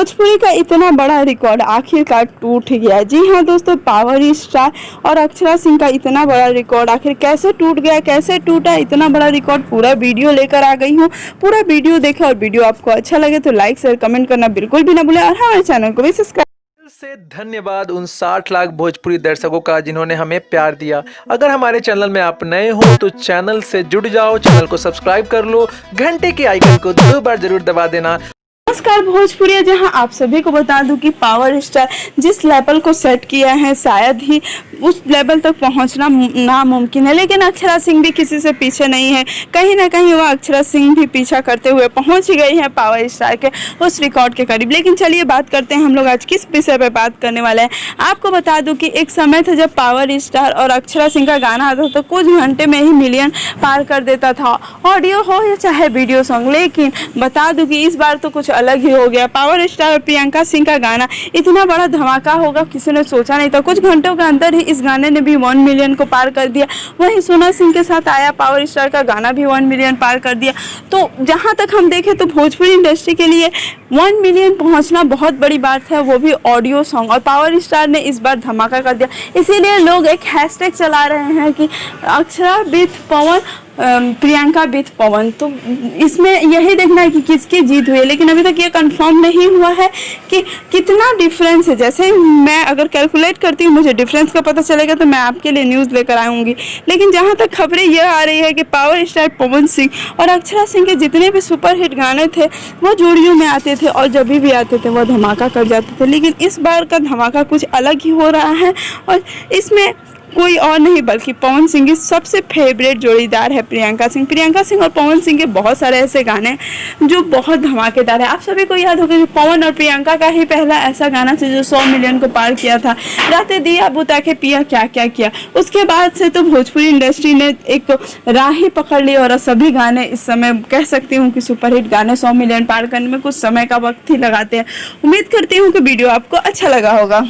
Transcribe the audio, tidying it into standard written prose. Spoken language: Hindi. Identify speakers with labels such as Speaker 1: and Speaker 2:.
Speaker 1: भोजपुरी का इतना बड़ा रिकॉर्ड आखिरकार टूट गया। जी हाँ दोस्तों, पावर स्टार और अक्षरा सिंह का इतना बड़ा रिकॉर्ड आखिर कैसे टूट गया, कैसे टूटा इतना बड़ा रिकॉर्ड, पूरा वीडियो लेकर आ गई हूँ। पूरा वीडियो देखें और वीडियो आपको अच्छा लगे तो लाइक शेयर कमेंट करना बिल्कुल भी ना भूलें और हमारे चैनल को भी सब्सक्राइब
Speaker 2: से धन्यवाद उन 60 लाख भोजपुरी दर्शकों का जिन्होंने हमें प्यार दिया। अगर हमारे चैनल में आप नए हो तो चैनल से जुड़ जाओ, चैनल को सब्सक्राइब कर लो, घंटे के आइकन को 2 बार जरूर दबा देना।
Speaker 1: नमस्कार भोजपुरी, जहां आप सभी को बता दूं कि पावर स्टार जिस लेवल को सेट किया है शायद ही उस लेवल तक पहुंचना नामुमकिन है, लेकिन अक्षरा सिंह भी किसी से पीछे नहीं है। कहीं ना कहीं वह अक्षरा सिंह भी पीछा करते हुए पहुंच गई है पावर स्टार के उस रिकॉर्ड के करीब। लेकिन चलिए बात करते हैं हम लोग आज किस विषय पर बात करने वाले हैं। आपको बता दूं कि एक समय था जब पावर स्टार और अक्षरा सिंह का गाना आता था तो कुछ घंटे में ही मिलियन पार कर देता था, ऑडियो हो या चाहे वीडियो सॉन्ग। लेकिन बता दूं कि इस बार तो कुछ अलग ही हो गया। पावर स्टार और प्रियंका सिंह का गाना इतना बड़ा धमाका होगा किसी ने सोचा नहीं था। कुछ घंटों के अंदर ही इस गाने ने भी 1 मिलियन को पार कर दिया। वहीं सोना सिंह के साथ आया पावर स्टार का गाना भी 1 मिलियन पार कर दिया। तो जहां तक हम देखें तो भोजपुरी इंडस्ट्री के लिए 1 मिलियन पहुंचना बहुत बड़ी बात है, वो भी ऑडियो सॉन्ग। और पावर स्टार ने इस बार धमाका कर दिया। इसीलिए लोग एक हैशटैग चला रहे हैं कि अक्षरा विथ पवन, प्रियंका विथ पवन। तो इसमें यही देखना है कि किसकी जीत हुई है, लेकिन अभी तक ये कंफर्म नहीं हुआ है कि कितना डिफरेंस है। जैसे मैं अगर कैलकुलेट करती हूँ मुझे डिफरेंस का पता चलेगा तो मैं आपके लिए न्यूज़ लेकर आऊँगी। लेकिन जहाँ तक खबरें ये आ रही है कि पावर स्टार पवन सिंह और अक्षरा सिंह के जितने भी सुपरहिट गाने थे वो जोड़ियों में आते थे और जब भी आते थे वो धमाका कर जाते थे। लेकिन इस बार का धमाका कुछ अलग ही हो रहा है और इसमें कोई और नहीं बल्कि पवन सिंह की सबसे फेवरेट जोड़ीदार है प्रियंका सिंह। प्रियंका सिंह और पवन सिंह के बहुत सारे ऐसे गाने जो बहुत धमाकेदार है। आप सभी को याद होगा कि पवन और प्रियंका का ही पहला ऐसा गाना था जो 100 मिलियन को पार किया था, रातें दिया बुता के पिया क्या क्या किया। उसके बाद से तो भोजपुरी इंडस्ट्री ने एक राह ही पकड़ ली और सभी गाने इस समय कह सकती हूँ कि सुपरहिट गाने 100 मिलियन पार करने में कुछ समय का वक्त ही लगाते हैं। उम्मीद करती हूँ कि वीडियो आपको अच्छा लगा होगा।